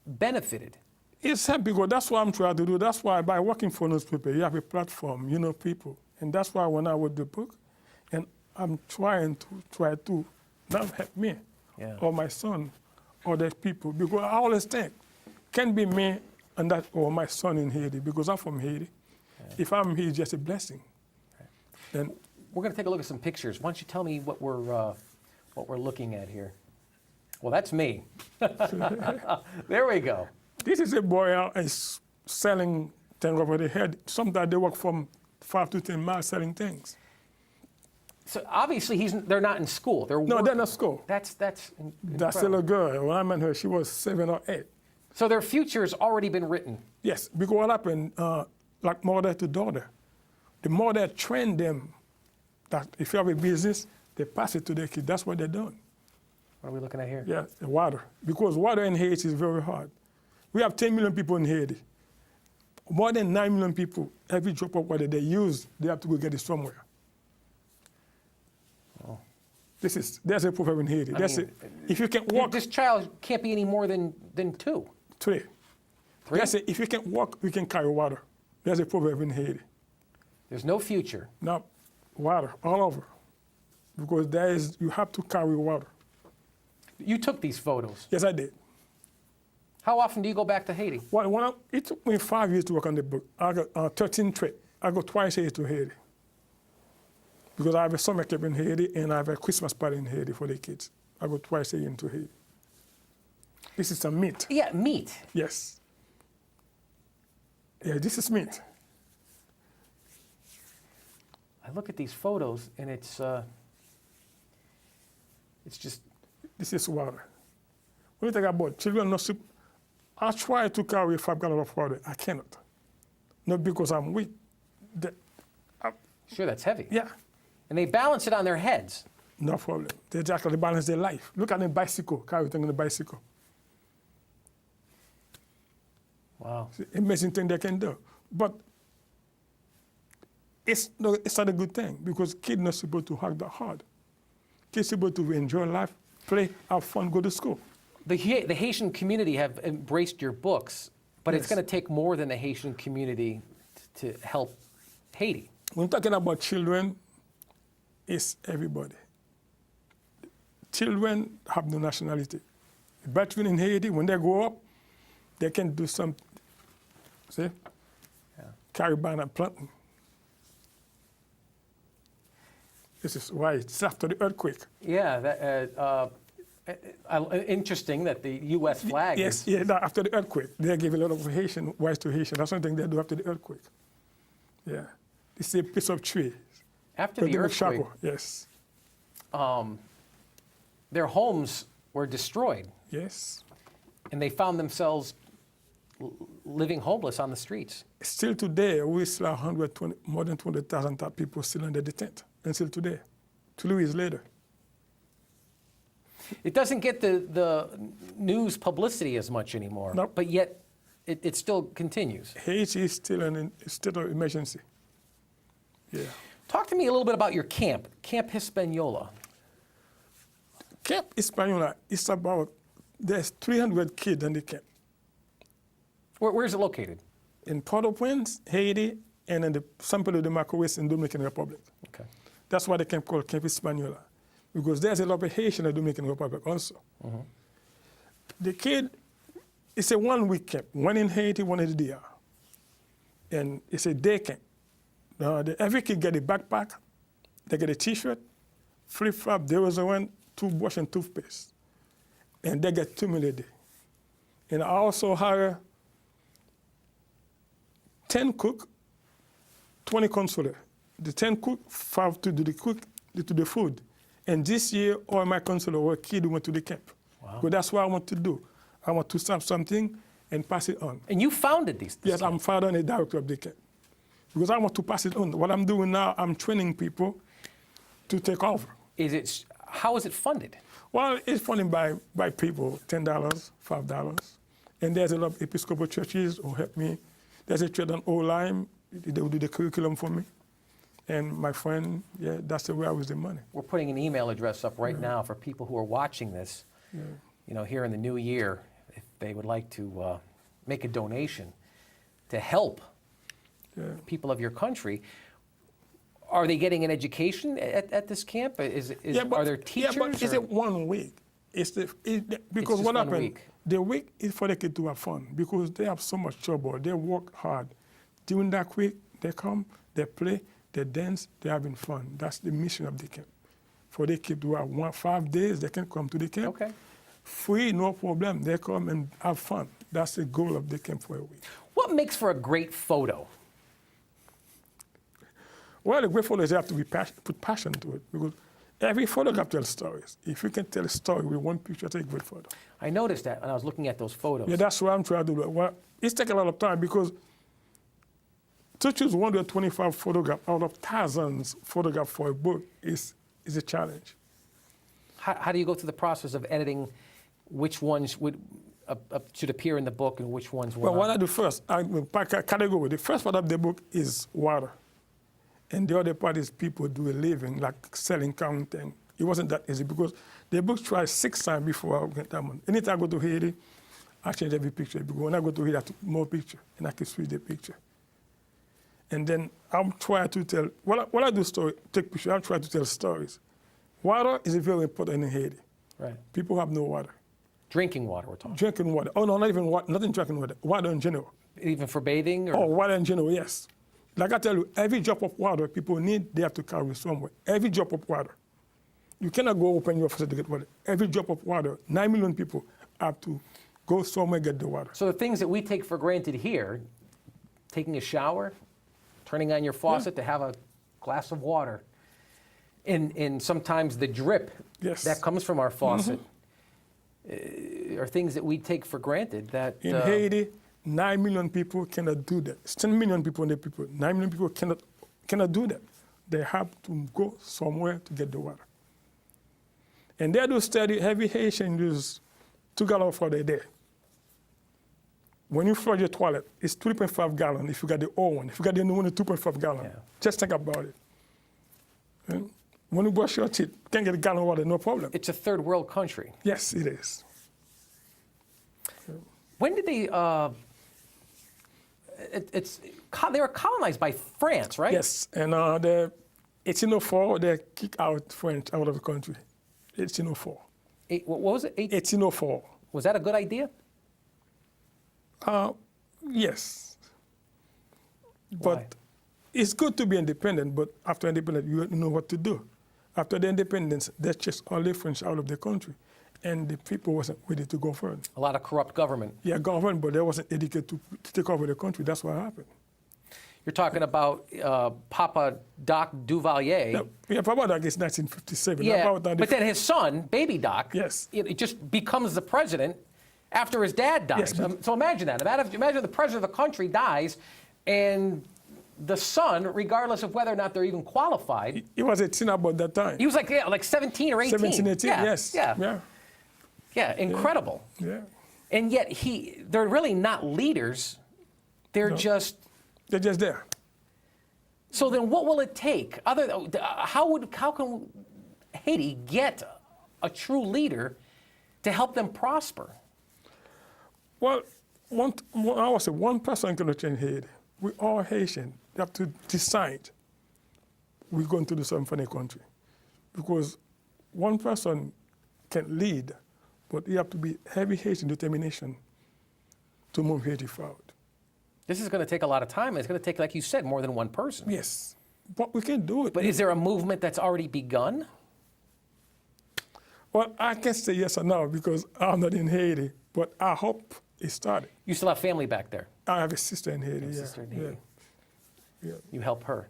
benefited? It's helped because that's what I'm trying to do. That's why by working for newspaper, you have a platform, you know people. And that's why when I wrote the book, and I'm trying to not help me or my son or the people, because I always think, can be me and that or my son in Haiti, because I'm from Haiti. Yeah. If I'm here, it's just a blessing. Okay. Then we're going to take a look at some pictures. Why don't you tell me what we're looking at here? Well, that's me. There we go. This is a boy is selling things over the head. Sometimes they walk from 5 to 10 miles selling things. So obviously they're not in school. They're no, they're not in school. That's That's still a girl. When I met her, she was 7 or 8. So their future's already been written. Yes, because what happened, like mother to daughter, the mother trained them that if you have a business, they pass it to their kids. That's what they're doing. What are we looking at here? Yeah, the water. Because water in Haiti is very hard. We have 10 million people in Haiti. More than 9 million people, every drop of water they use, they have to go get it somewhere. Oh. There's a problem in Haiti. If you can walk. This child can't be any more than 2. 3. If you can walk, you can carry water. There's a problem in Haiti. There's no future. No, water all over. Because you have to carry water. You took these photos? Yes, I did. How often do you go back to Haiti? Well, it took me 5 years to work on the book. I got 13 trips. I go twice a year to Haiti. Because I have a summer camp in Haiti and I have a Christmas party in Haiti for the kids. I go twice a year into Haiti. This is some meat. Yeah, meat. Yes. Yeah, this is meat. I look at these photos and it's just. This is water. When you think about children not soup, I try to carry 5 gallons of water. I cannot. Not because I'm weak. Sure, that's heavy. Yeah. And they balance it on their heads. No problem. They actually balance their life. Look at the bicycle, carry things on the bicycle. Wow. It's an amazing thing they can do. But it's not a good thing because kids are not supposed to work that hard. Kids are supposed to enjoy life, play, have fun, go to school. The Haitian community have embraced your books, but Yes. it's going to take more than the Haitian community to help Haiti. When talking about children, it's everybody. Children have no nationality. The children in Haiti, when they grow up, they can do something. See? Yeah. Carry banana planting. This is why it's after the earthquake. Yeah, interesting that the U.S. flag Yes, after the earthquake. They give a lot of Haitian, wise to Haitian. That's something they do after the earthquake. Yeah. It's a piece of tree. After the earthquake, yes. Their homes were destroyed. Yes. And they found themselves living homeless on the streets. Still today, we still have more than 20,000 people still under the tent. Until today, 2 years later. It doesn't get the news publicity as much anymore, nope. But yet it still continues. Haiti is still in a state of emergency. Yeah. Talk to me a little bit about your camp, Camp Hispaniola. Camp Hispaniola is about, there's 300 kids in the camp. Where is it located? In Port-au-Prince, Haiti, and in San Pedro de Macorís in Dominican Republic. Okay. That's why the camp called Camp Hispaniola, because there's a lot of Haitian in the Dominican Republic also. Mm-hmm. The kid, it's a 1-week camp, one in Haiti, one in the DR. And it's a day camp. Every kid get a backpack, they get a t-shirt, flip-flop, deodorant, toothbrush, and toothpaste. And they get 2 meals a day. And I also hire 10 cooks, 20 consular. The 10 cook, 5 to do the food. And this year, all my consular were kids who went to the camp. Wow. But that's what I want to do. I want to start something and pass it on. And you founded this Yes, camp. I'm founder and the director of the camp. Because I want to pass it on. What I'm doing now, I'm training people to take over. How is it funded? Well, it's funded by people, $10, $5. And there's a lot of Episcopal churches who help me. There's a church on O-Lime, they will do the curriculum for me. And my friend, yeah, that's the way I was the money. We're putting an email address up right now for people who are watching this, here in the new year, if they would like to make a donation to help people of your country. Are they getting an education at this camp? Are there teachers? Yeah, but it's a 1 week. Because what happened, the week is for the kids to have fun because they have so much trouble. They work hard. During that week, they come, they play, they dance, they're having fun. That's the mission of the camp. For the kids to have 5 days, they can come to the camp. Okay. Free, no problem. They come and have fun. That's the goal of the camp for a week. What makes for a great photo? Well, the great photo is you have to put passion to it because every photograph tells stories. If you can tell a story with one picture, it's a great photo. I noticed that when I was looking at those photos. Yeah, that's what I'm trying to do. Well, it's taken a lot of time because to choose 125 photographs out of thousands photographs for a book is a challenge. How do you go through the process of editing which ones should appear in the book and which ones will Well, what I do first, I category. The first part of the book is water. And the other part is people do a living, like selling, counting. It wasn't that easy because the book tried 6 times before I get that one. Anytime I go to Haiti, I change every picture. Because when I go to Haiti, I take more pictures and I can switch the picture. And then I'm trying to tell, when I do take pictures, I'm trying to tell stories. Water is very important in Haiti. Right. People have no water. Drinking water, we're talking. Drinking water. Oh, no, not even water, not in drinking water. Water in general. Even for bathing? Or? Oh, water in general, yes. Like I tell you, every drop of water people need, they have to carry somewhere. Every drop of water. You cannot go open your faucet to get water. Every drop of water, 9 million people have to go somewhere get the water. So the things that we take for granted here, taking a shower, turning on your faucet to have a glass of water, and sometimes the drip that comes from our faucet are things that we take for granted. That in Haiti, 9 million people cannot do that. It's 10 million people in the people. 9 million people cannot do that. They have to go somewhere to get the water. And they do study, every Haitian uses 2 gallons of water a day. When you flush your toilet, it's 3.5 gallons if you got the old one. If you got the new one, it's 2.5 gallons. Yeah. Just think about it. And when you brush your teeth, you can get a gallon of water, no problem. It's a third world country. Yes, it is. When did they, they were colonized by France, right? Yes, and 1804, they kicked out French out of the country. 1804. What was it? 1804. Was that a good idea? Yes. Why? But it's good to be independent, but after independence, you know what to do. After the independence, they chased all the French out of the country, and the people wasn't ready to go further. A lot of corrupt government. Yeah, government, but they wasn't educated to take over the country. That's what happened. You're talking about Papa Doc Duvalier. Yeah, Papa Doc is 1957. Yeah, About but then his son, Baby Doc, yes, it just becomes the president after his dad dies. Yes, So imagine that. Imagine the president of the country dies, and the son, regardless of whether or not they're even qualified. He was 18 about that time. He was like 17 or 18. 17, 18, yeah, yes. Yeah. Yeah, incredible. Yeah. And yet they're really not leaders. They're just there. So then what will it take? How can Haiti get a true leader to help them prosper? Well, I would say one person cannot change Haiti. We all Haitian. We have to decide we're going to do something for the country. Because one person can lead, but you have to be heavy Haitian determination to move Haiti forward. This is going to take a lot of time. It's going to take, like you said, more than one person. Yes, but we can do it. But is there a movement that's already begun? Well, I can't say yes or no because I'm not in Haiti, but I hope it started. You still have family back there? I have a sister in Haiti, Sister in Haiti. Yeah. You help her?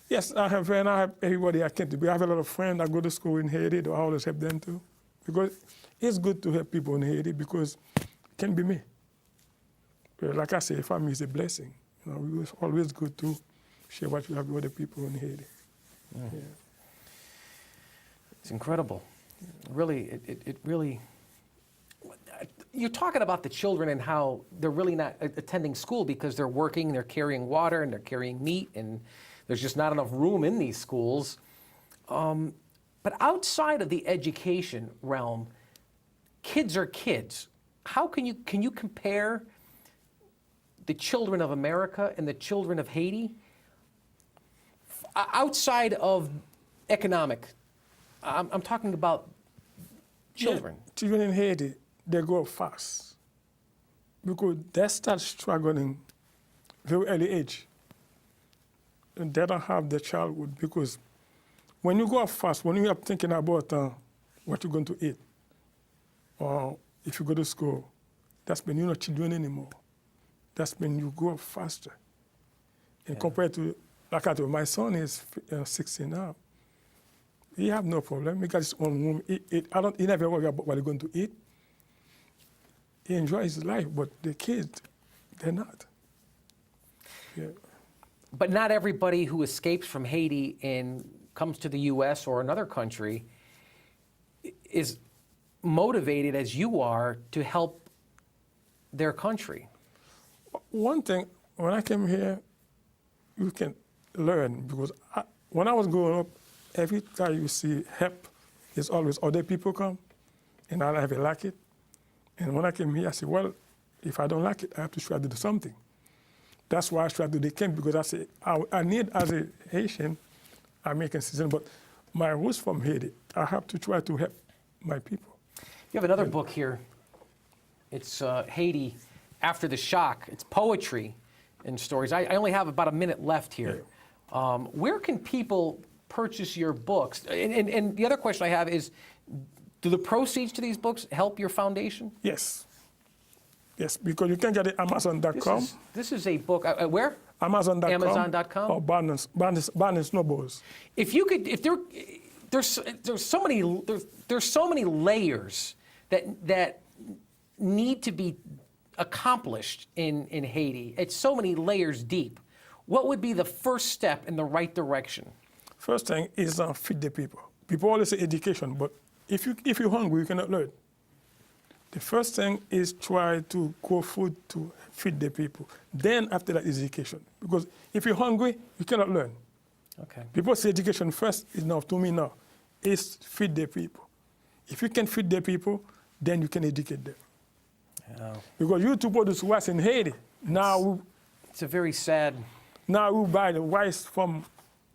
Yes, I have everybody I can do. I have a lot of friends that go to school in Haiti. I always help them too. Because it's good to help people in Haiti because it can be me. Like I say, family is a blessing. You know, it's always good to share what you have with other people in Haiti. Yeah. It's incredible. Really, it really. You're talking about the children and how they're really not attending school because they're working, they're carrying water, and they're carrying meat, and there's just not enough room in these schools. But outside of the education realm, kids are kids. How can you compare the children of America and the children of Haiti outside of economic? I'm talking about children. Yeah, children in Haiti, they grow fast because they start struggling very early age. And they don't have the childhood because when you grow up fast, when you are thinking about what you're going to eat, or if you go to school, that's when you're not children anymore. That's when you grow up faster. And compared to, like I told, my son is 16 now. He have no problem. He got his own room. He never worry about what he's going to eat. He enjoys his life, but the kids, they're not. Yeah. But not everybody who escapes from Haiti and comes to the U.S. or another country is motivated as you are to help their country. One thing, when I came here, you can learn because when I was growing up, every time you see help, there's always other people come, and I never like it. And when I came here, I said, well, if I don't like it, I have to try to do something. That's why I try to do the camp because I say, I need, as a Haitian, American citizen, but my roots from Haiti, I have to try to help my people. You have another book here. It's Haiti After the Shock. It's poetry and stories. I only have about a minute left here. Yeah. Where can people purchase your books? And the other question I have is, do the proceeds to these books help your foundation? Yes. Yes, because you can get it at Amazon.com. This is a book. Where? Amazon.com. Amazon.com. Or Barnes Nobles. If you could, there's so many layers that need to be accomplished in Haiti. It's so many layers deep. What would be the first step in the right direction? First thing is feed the people. People always say education, but if you're hungry, you cannot learn. The first thing is try to grow food to feed the people. Then after that is education. Because if you're hungry, you cannot learn. Okay. People say education first is now, to me now, is feed the people. If you can feed the people, then you can educate them. Yeah. Because you to produce rice in Haiti, now it's a very sad. Now we buy the rice from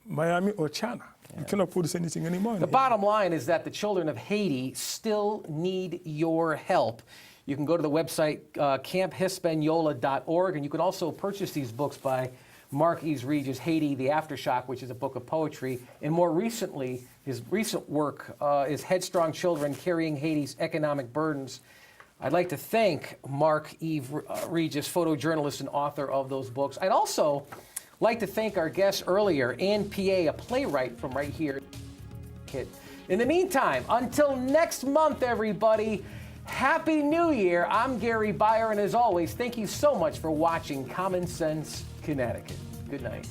Miami or China. Yeah. You cannot produce anything anymore. The bottom line is that the children of Haiti still need your help. You can go to the website camphispaniola.org, and you can also purchase these books by Marc-Yves Regis, Haiti, The Aftershock, which is a book of poetry. And more recently, his recent work is Headstrong Children Carrying Haiti's Economic Burdens. I'd like to thank Marc-Yves Regis, photojournalist and author of those books. I'd also Like to thank our guest earlier, Ann P.A., a playwright from right here. In the meantime, until next month, everybody, Happy New Year. I'm Gary Byron. As always, thank you so much for watching Common Sense Connecticut. Good night.